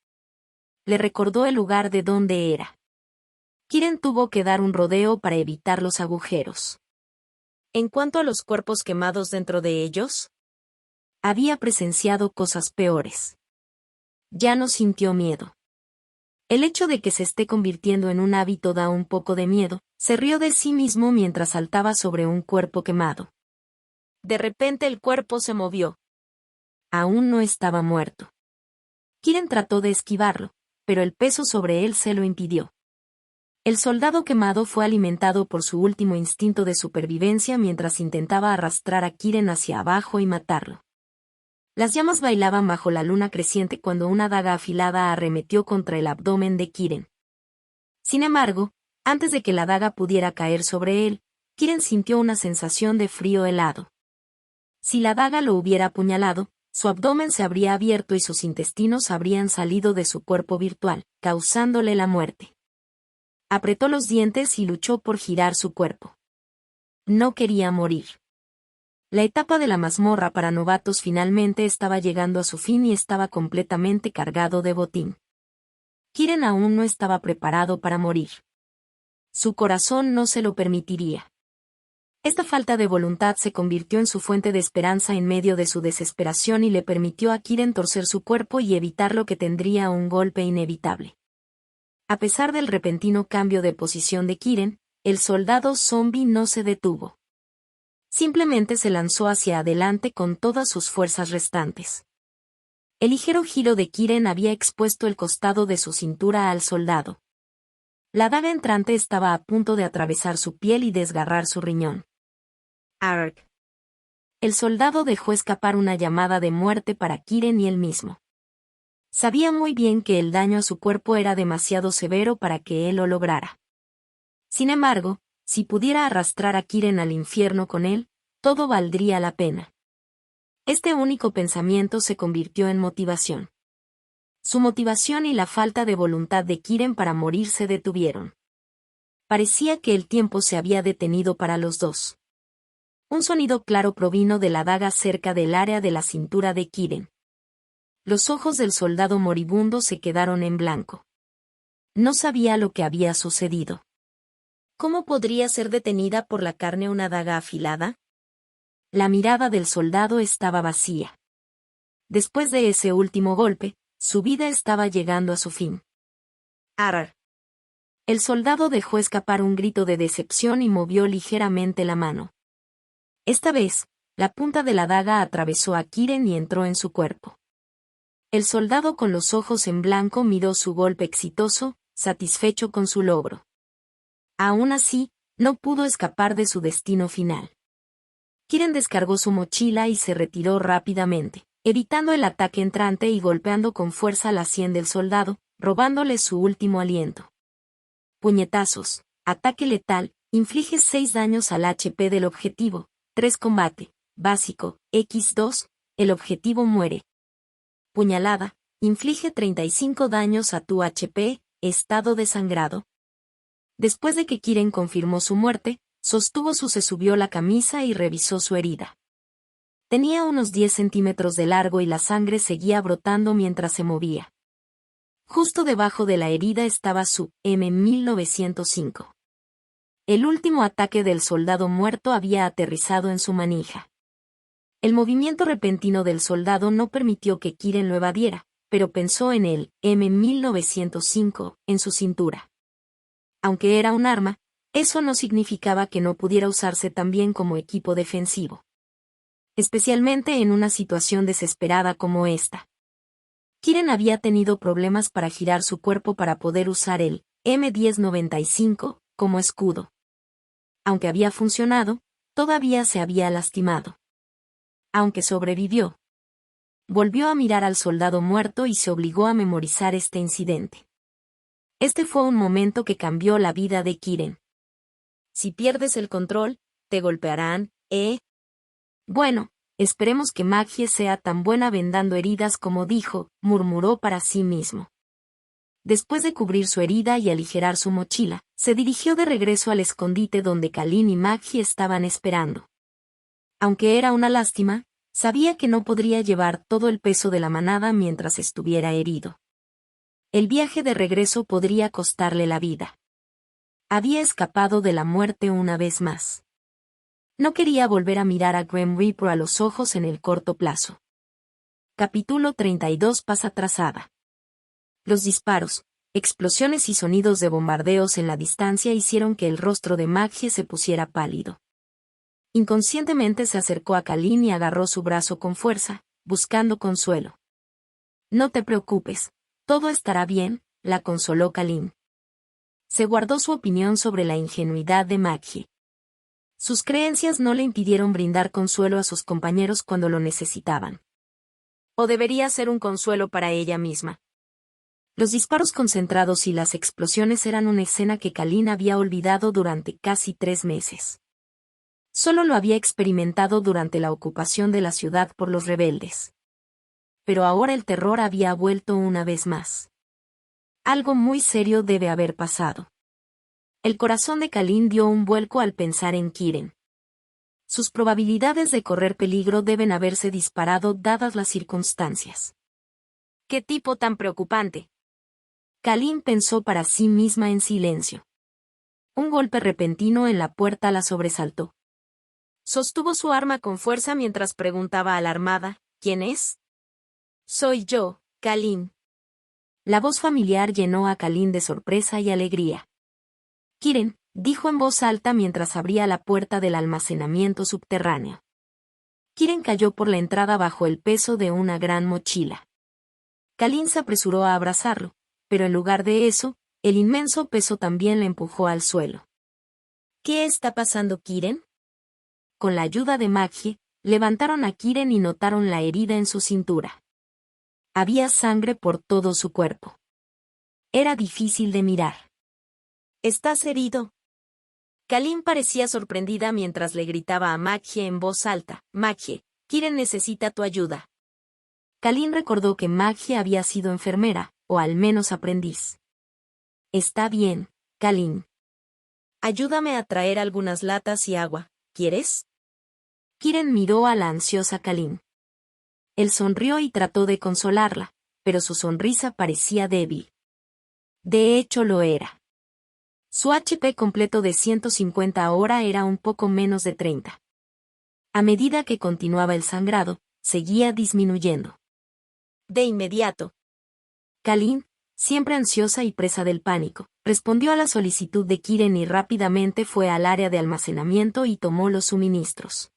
Le recordó el lugar de donde era. Kiren tuvo que dar un rodeo para evitar los agujeros. En cuanto a los cuerpos quemados dentro de ellos, había presenciado cosas peores. Ya no sintió miedo. El hecho de que se esté convirtiendo en un hábito da un poco de miedo. Se rió de sí mismo mientras saltaba sobre un cuerpo quemado. De repente el cuerpo se movió. Aún no estaba muerto. Kiren trató de esquivarlo, pero el peso sobre él se lo impidió. El soldado quemado fue alimentado por su último instinto de supervivencia mientras intentaba arrastrar a Kiren hacia abajo y matarlo. Las llamas bailaban bajo la luna creciente cuando una daga afilada arremetió contra el abdomen de Kiren. Sin embargo, antes de que la daga pudiera caer sobre él, Kiren sintió una sensación de frío helado. Si la daga lo hubiera apuñalado, su abdomen se habría abierto y sus intestinos habrían salido de su cuerpo virtual, causándole la muerte. Apretó los dientes y luchó por girar su cuerpo. No quería morir. La etapa de la mazmorra para novatos finalmente estaba llegando a su fin y estaba completamente cargado de botín. Kiren aún no estaba preparado para morir. Su corazón no se lo permitiría. Esta falta de voluntad se convirtió en su fuente de esperanza en medio de su desesperación y le permitió a Kiren torcer su cuerpo y evitar lo que tendría un golpe inevitable. A pesar del repentino cambio de posición de Kiren, el soldado zombie no se detuvo. Simplemente se lanzó hacia adelante con todas sus fuerzas restantes. El ligero giro de Kiren había expuesto el costado de su cintura al soldado. La daga entrante estaba a punto de atravesar su piel y desgarrar su riñón. Arg. El soldado dejó escapar una llamada de muerte para Kiren y él mismo. Sabía muy bien que el daño a su cuerpo era demasiado severo para que él lo lograra. Sin embargo, Si pudiera arrastrar a Kiren al infierno con él, todo valdría la pena. Este único pensamiento se convirtió en motivación. Su motivación y la falta de voluntad de Kiren para morir se detuvieron. Parecía que el tiempo se había detenido para los dos. Un sonido claro provino de la daga cerca del área de la cintura de Kiren. Los ojos del soldado moribundo se quedaron en blanco. No sabía lo que había sucedido. ¿Cómo podría ser detenida por la carne una daga afilada? La mirada del soldado estaba vacía. Después de ese último golpe, su vida estaba llegando a su fin. Arr. El soldado dejó escapar un grito de decepción y movió ligeramente la mano. Esta vez, la punta de la daga atravesó a Kiren y entró en su cuerpo. El soldado con los ojos en blanco miró su golpe exitoso, satisfecho con su logro. Aún así, no pudo escapar de su destino final. Kiren descargó su mochila y se retiró rápidamente, evitando el ataque entrante y golpeando con fuerza la sien del soldado, robándole su último aliento. Puñetazos. Ataque letal. Inflige 6 daños al HP del objetivo. 3 combate. Básico. X2. El objetivo muere. Puñalada. Inflige 35 daños a tu HP. Estado desangrado. Después de que Kiren confirmó su muerte, se subió la camisa y revisó su herida. Tenía unos 10 centímetros de largo y la sangre seguía brotando mientras se movía. Justo debajo de la herida estaba su M1905. El último ataque del soldado muerto había aterrizado en su manija. El movimiento repentino del soldado no permitió que Kiren lo evadiera, pero pensó en el M1905 en su cintura. Aunque era un arma, eso no significaba que no pudiera usarse también como equipo defensivo. Especialmente en una situación desesperada como esta. Kiren había tenido problemas para girar su cuerpo para poder usar el M1095 como escudo. Aunque había funcionado, todavía se había lastimado. Aunque sobrevivió. Volvió a mirar al soldado muerto y se obligó a memorizar este incidente. Este fue un momento que cambió la vida de Kiren. Si pierdes el control, te golpearán, ¿eh? Bueno, esperemos que Maggie sea tan buena vendando heridas como dijo, murmuró para sí mismo. Después de cubrir su herida y aligerar su mochila, se dirigió de regreso al escondite donde Kalin y Maggie estaban esperando. Aunque era una lástima, sabía que no podría llevar todo el peso de la manada mientras estuviera herido. El viaje de regreso podría costarle la vida. Había escapado de la muerte una vez más. No quería volver a mirar a Grim Reaper a los ojos en el corto plazo. Capítulo 32 Pasa trazada. Los disparos, explosiones y sonidos de bombardeos en la distancia hicieron que el rostro de Maggie se pusiera pálido. Inconscientemente se acercó a Kalin y agarró su brazo con fuerza, buscando consuelo. No te preocupes, todo estará bien, la consoló Kalin. Se guardó su opinión sobre la ingenuidad de Maggie. Sus creencias no le impidieron brindar consuelo a sus compañeros cuando lo necesitaban. O debería ser un consuelo para ella misma. Los disparos concentrados y las explosiones eran una escena que Kalin había olvidado durante casi 3 meses. Solo lo había experimentado durante la ocupación de la ciudad por los rebeldes. Pero ahora el terror había vuelto una vez más. Algo muy serio debe haber pasado. El corazón de Kalin dio un vuelco al pensar en Kiren. Sus probabilidades de correr peligro deben haberse disparado dadas las circunstancias. ¡Qué tipo tan preocupante! Kalin pensó para sí misma en silencio. Un golpe repentino en la puerta la sobresaltó. Sostuvo su arma con fuerza mientras preguntaba alarmada, ¿quién es? Soy yo, Kalin. La voz familiar llenó a Kalin de sorpresa y alegría. Kiren, dijo en voz alta mientras abría la puerta del almacenamiento subterráneo. Kiren cayó por la entrada bajo el peso de una gran mochila. Kalin se apresuró a abrazarlo, pero en lugar de eso, el inmenso peso también le empujó al suelo. ¿Qué está pasando, Kiren? Con la ayuda de Maggie, levantaron a Kiren y notaron la herida en su cintura. Había sangre por todo su cuerpo. Era difícil de mirar. ¿Estás herido? Kalin parecía sorprendida mientras le gritaba a Maggie en voz alta, «Maggie, Kiren necesita tu ayuda». Kalin recordó que Maggie había sido enfermera, o al menos aprendiz. «Está bien, Kalin. Ayúdame a traer algunas latas y agua, ¿quieres?». Kiren miró a la ansiosa Kalin. Él sonrió y trató de consolarla, pero su sonrisa parecía débil. De hecho lo era. Su HP completo de 150 ahora era un poco menos de 30. A medida que continuaba el sangrado, seguía disminuyendo. De inmediato. Kalin, siempre ansiosa y presa del pánico, respondió a la solicitud de Kiren y rápidamente fue al área de almacenamiento y tomó los suministros.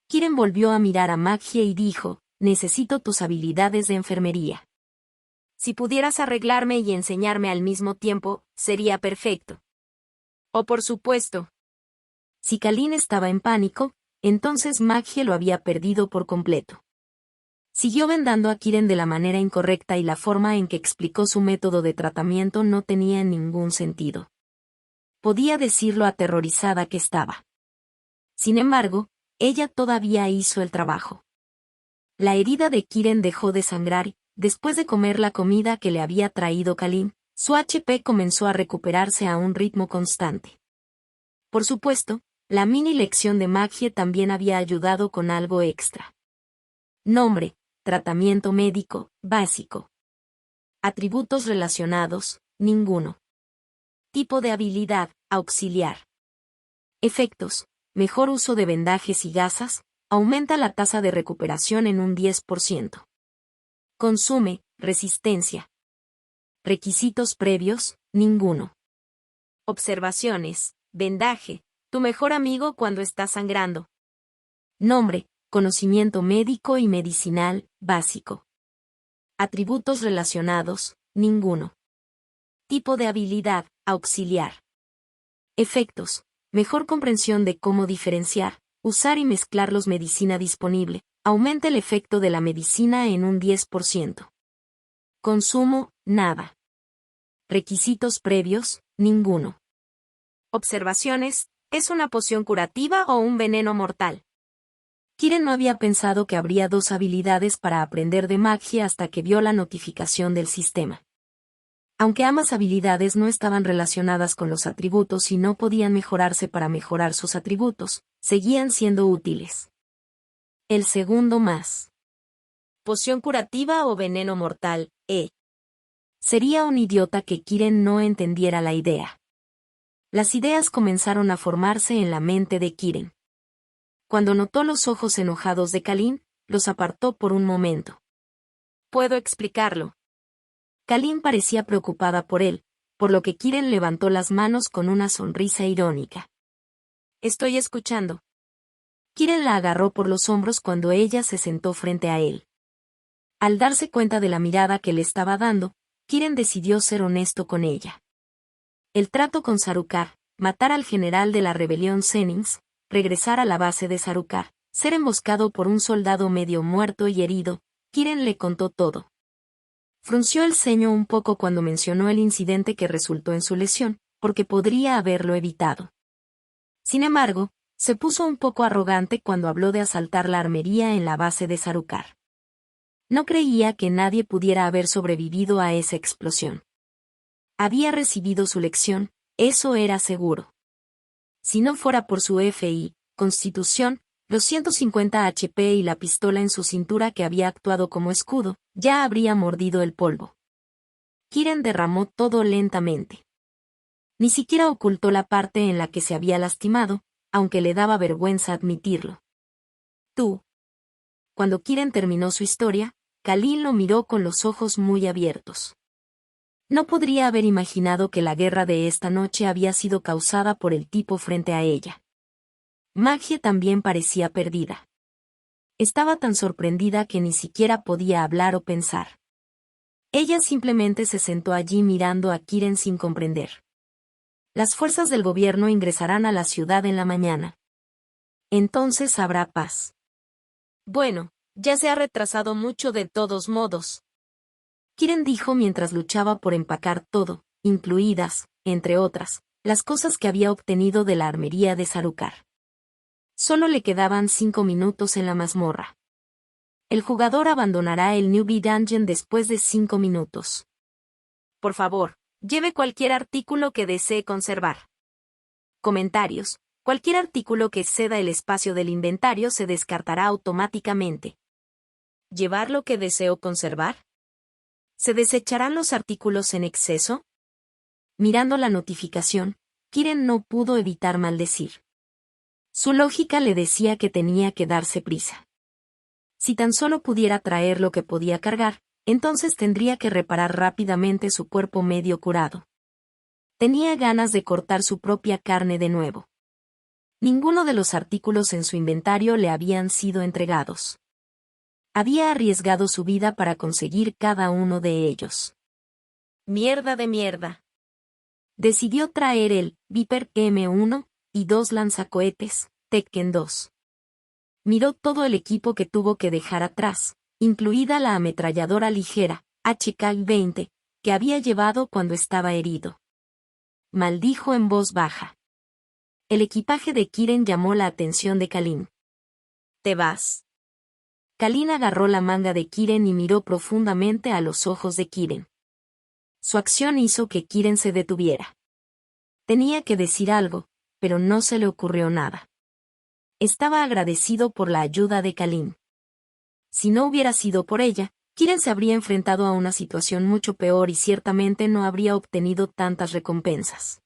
Kiren volvió a mirar a Maggie y dijo, «Necesito tus habilidades de enfermería. Si pudieras arreglarme y enseñarme al mismo tiempo, sería perfecto». «Oh, por supuesto». Si Kalin estaba en pánico, entonces Maggie lo había perdido por completo. Siguió vendando a Kiren de la manera incorrecta y la forma en que explicó su método de tratamiento no tenía ningún sentido. Podía decir lo aterrorizada que estaba. Sin embargo, ella todavía hizo el trabajo. La herida de Kiren dejó de sangrar y, después de comer la comida que le había traído Kalin, su HP comenzó a recuperarse a un ritmo constante. Por supuesto, la mini lección de Maggie también había ayudado con algo extra. Nombre, tratamiento médico, básico. Atributos relacionados, ninguno. Tipo de habilidad, auxiliar. Efectos, mejor uso de vendajes y gasas, aumenta la tasa de recuperación en un 10%. Consume, resistencia. Requisitos previos, ninguno. Observaciones, vendaje, tu mejor amigo cuando estás sangrando. Nombre, conocimiento médico y medicinal, básico. Atributos relacionados, ninguno. Tipo de habilidad, auxiliar. Efectos, mejor comprensión de cómo diferenciar, usar y mezclar los medicina disponible, aumenta el efecto de la medicina en un 10%. Consumo, nada. Requisitos previos, ninguno. Observaciones, ¿es una poción curativa o un veneno mortal? Kiren no había pensado que habría dos habilidades para aprender de magia hasta que vio la notificación del sistema. Aunque ambas habilidades no estaban relacionadas con los atributos y no podían mejorarse para mejorar sus atributos, seguían siendo útiles. El segundo más. Poción curativa o veneno mortal, Sería un idiota que Kiren no entendiera la idea. Las ideas comenzaron a formarse en la mente de Kiren. Cuando notó los ojos enojados de Kalin, los apartó por un momento. «Puedo explicarlo». Kalin parecía preocupada por él, por lo que Kiren levantó las manos con una sonrisa irónica. «Estoy escuchando». Kiren la agarró por los hombros cuando ella se sentó frente a él. Al darse cuenta de la mirada que le estaba dando, Kiren decidió ser honesto con ella. El trato con Sarukar, matar al general de la rebelión Zenins, regresar a la base de Sarukar, ser emboscado por un soldado medio muerto y herido, Kiren le contó todo. Frunció el ceño un poco cuando mencionó el incidente que resultó en su lesión, porque podría haberlo evitado. Sin embargo, se puso un poco arrogante cuando habló de asaltar la armería en la base de Sarukar. No creía que nadie pudiera haber sobrevivido a esa explosión. Había recibido su lección, eso era seguro. Si no fuera por su FI, constitución, los 150 HP y la pistola en su cintura que había actuado como escudo, ya habría mordido el polvo. Kiren derramó todo lentamente. Ni siquiera ocultó la parte en la que se había lastimado, aunque le daba vergüenza admitirlo. «Tú». Cuando Kiren terminó su historia, Kalin lo miró con los ojos muy abiertos. No podría haber imaginado que la guerra de esta noche había sido causada por el tipo frente a ella. Maggie también parecía perdida. Estaba tan sorprendida que ni siquiera podía hablar o pensar. Ella simplemente se sentó allí mirando a Kiren sin comprender. Las fuerzas del gobierno ingresarán a la ciudad en la mañana. Entonces habrá paz. Bueno, ya se ha retrasado mucho de todos modos. Kiren dijo mientras luchaba por empacar todo, incluidas, entre otras, las cosas que había obtenido de la armería de Sarukar. Solo le quedaban 5 minutos en la mazmorra. El jugador abandonará el Newbie Dungeon después de 5 minutos. Por favor, lleve cualquier artículo que desee conservar. Comentarios. Cualquier artículo que exceda el espacio del inventario se descartará automáticamente. ¿Llevar lo que deseo conservar? ¿Se desecharán los artículos en exceso? Mirando la notificación, Kiren no pudo evitar maldecir. Su lógica le decía que tenía que darse prisa. Si tan solo pudiera traer lo que podía cargar, entonces tendría que reparar rápidamente su cuerpo medio curado. Tenía ganas de cortar su propia carne de nuevo. Ninguno de los artículos en su inventario le habían sido entregados. Había arriesgado su vida para conseguir cada uno de ellos. Mierda de mierda. Decidió traer el Viper M1 y 2 lanzacohetes, Tekken 2. Miró todo el equipo que tuvo que dejar atrás, incluida la ametralladora ligera, HK-20, que había llevado cuando estaba herido. Maldijo en voz baja. El equipaje de Kiren llamó la atención de Kalin. ¿Te vas? Kalin agarró la manga de Kiren y miró profundamente a los ojos de Kiren. Su acción hizo que Kiren se detuviera. Tenía que decir algo, pero no se le ocurrió nada. Estaba agradecido por la ayuda de Kalin. Si no hubiera sido por ella, Kiren se habría enfrentado a una situación mucho peor y ciertamente no habría obtenido tantas recompensas.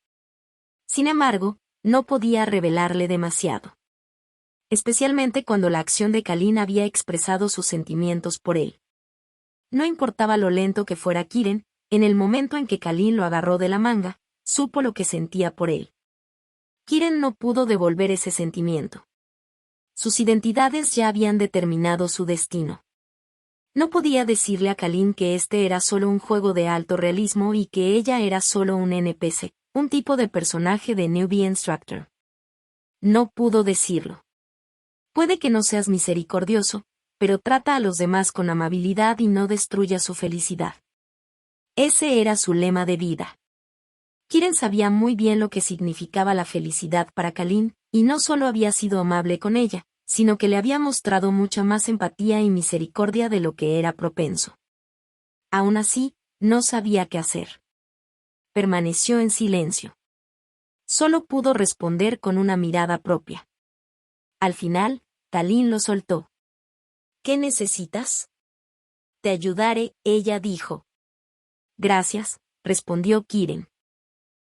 Sin embargo, no podía revelarle demasiado. Especialmente cuando la acción de Kalin había expresado sus sentimientos por él. No importaba lo lento que fuera Kiren, en el momento en que Kalin lo agarró de la manga, supo lo que sentía por él. Kiren no pudo devolver ese sentimiento. Sus identidades ya habían determinado su destino. No podía decirle a Kalin que este era solo un juego de alto realismo y que ella era solo un NPC, un tipo de personaje de Newbie Instructor. No pudo decirlo. Puede que no seas misericordioso, pero trata a los demás con amabilidad y no destruya su felicidad. Ese era su lema de vida. Kiren sabía muy bien lo que significaba la felicidad para Kalin, y no solo había sido amable con ella, sino que le había mostrado mucha más empatía y misericordia de lo que era propenso. Aún así, no sabía qué hacer. Permaneció en silencio. Solo pudo responder con una mirada propia. Al final, Kalin lo soltó. ¿Qué necesitas? Te ayudaré, ella dijo. Gracias, respondió Kiren.